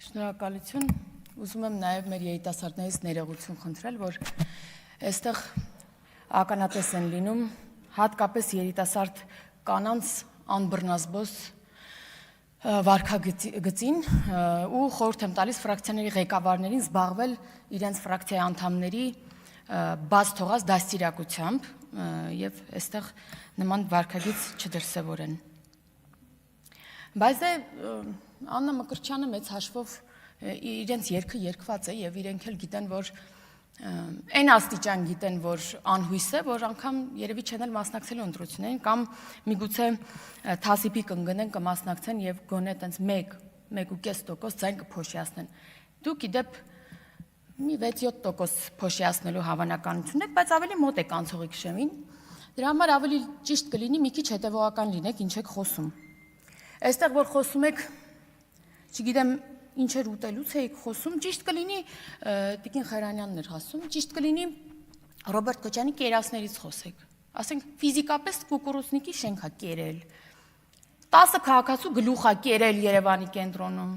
Շնորհակալություն, ուզում եմ նաև մեր երիտասարդներից ներողություն խնդրել, որ այստեղ ականատես են լինում հատկապես երիտասարդ կանանց անբռնազբոս վարքագծին ու խորհուրդ եմ տալիս ֆրակցիաների ղեկավարներին զբաղվել իրենց ֆրակցիայի անդամների բաց թողած դաստիարակությամբ եւ այստեղ նման վարքագիծ չդրսևորեն։ Բայց դե Աննա Մկրտչյանը մեծ հաշվով իրենց երգը երգված է եւ իրենք էլ գիտեն, որ այն աստիճան գիտեն, որ անհույս է, որ անգամ երևի չեն էլ մասնակցելու ընտրություններին կամ միգուցե թասիպի կընկնեն կմասնակցեն եւ գոնե այտենց 1.5% ձայն կփոշիացնեն։ Դուք իդեպ մի 6-7% փոշիացնելու հավանականություն եք, բայց ավելի մոտ եք անցողի քշեմին։ Դրա համար ավելի ճիշտ կլինի մի քիչ հետեւողական լինեք, ինչ եք խոսում։ Այստեղ որ խոսում եք, չգիտեմ ինչեր ուտելուց էիք խոսում, ճիշտ կլինի Տիկին Խերանյանն էր ասում, ճիշտ կլինի Ռոբերտ Քոչյանի կերասներից խոսեք։ Ասենք ֆիզիկապես կուկուռուզնիկի շենք է կերել։ 10 քաղաքացու գլուխ է կերել Երևանի կենտրոնում։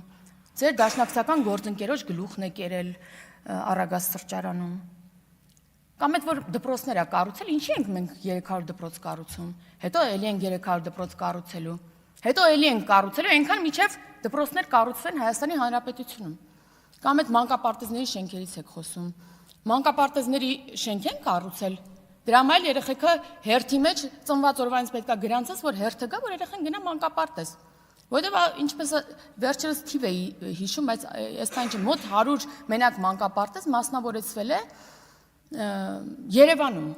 Ձեր դաշնակցական գործընկերոջ գլուխն է կերել Արագած սրճարանում։ Կամ այդ որ դպրոցներ է կառուցել, ինչի ենք մենք 300 դպրոց կառուցում։ Հետո էլի ենք 300 դպրոց կառուցելու։ Հետո էլի ենք կառուցելու, այնքան միջև դպրոցներ կառուցվեն Հայաստանի Հանրապետությունում։ Կամ այդ մանկապարտեզների շենքերից եք խոսում։ Մանկապարտեզների շենք են կառուցել։ Դրա համար երեխեքը հերթի մեջ ծնված օրվանից պետքա գրանցես, որ հերթը գա, որ երեխան գնա մանկապարտեզ։ Որտեւ ինչպես վերջերս թիվ էի հիշում, բայց այսքան չէ, մոտ 100 մենակ մանկապարտեզ մասնավորեցվել է Երևանում։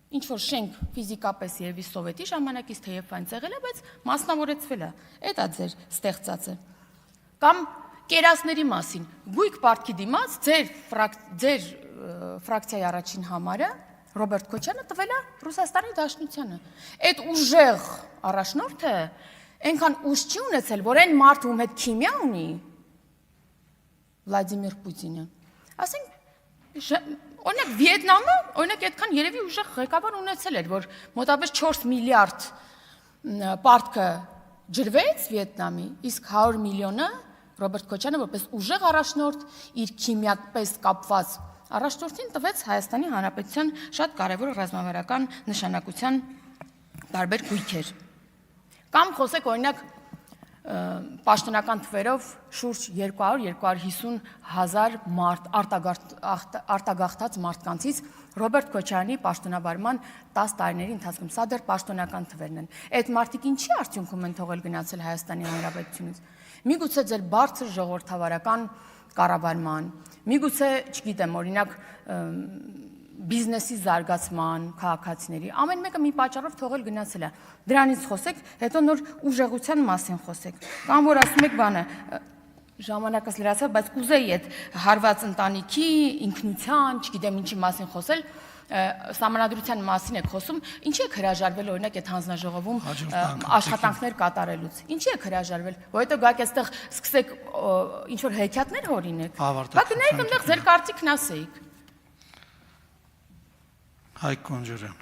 Ինչ որ շենք ֆիզիկապես երևի սովետի ժամանակից թեև այն ցեղել է, բայց մասնավորեցվել է։ Էդ է ձեր ստեղծածը։ Կամ կերասների մասին։ Գույք պարտքի դիմաց ձեր ֆրակցիայի առաջին համարը Ռոբերտ Քոչյանը տվել է Ռուսաստանի Դաշնությանը։ Այդ ուժեղ առաջնորդը այնքան ուժ չի ունեցել, որ այն մարդը ում հետ քիմիա ունի Վլադիմիր Պուտինը։ Ասենք Օրինակ Վիետնամը, օրինակ այդքան երևի ուժեղ ղեկավար ունեցել էր, որ մոտավորապես 4 միլիարդ պարտքը ջրվեց Վիետնամի, իսկ 100 միլիոնը Ռոբերտ Քոչյանը որպես ուժեղ առաջնորդ իր քիմիապես կապված առաջնորդին տվեց Հայաստանի Հանրապետության շատ կարևոր ռազմավարական նշանակության տարբեր գույքեր։ Կամ խոսեք օրինակ պաշտոնական թվերով շուրջ 200-250 հազար արտագաղթած մարդկանցից Ռոբերտ Քոչյանի պաշտոնավարման 10 տարիների ընթացքում սա դեռ պաշտոնական թվերն են։ Այդ մարդիկ ինչի արդյունքում են թողել գնացել Հայաստանի Հանրապետությունից։ Միգուցե ձեր բարձր ժողովրդավարական կառավարման, միգուցե, չգիտեմ, օրինակ բիզնեսի զարգացման, քաղաքացիների, ամեն մեկը մի պատճառով թողել գնացել է։ Դրանից խոսեք, հետո նոր ուժեղության մասին խոսեք։ Կամ որ ասում եք բանը, ժամանակս լրացավ, բայց կուզեի այդ հարված ընտանիքի, ինքնության, չգիտեմ ինչի մասին խոսել, սահմանադրության մասին եք խոսում, ինչի եք հրաժարվել օրինակ այդ հանձնաժողովում աշխատանքներ կատարելուց։ Ինչի եք հրաժարվել, որովհետեւ գաք այստեղ սկսեք ինչ որ հեքիաթներ հորինեք։ Բա գնայիք այնտեղ ձեր կարծիքն ասեիք։ Հայկ Կոնջորյան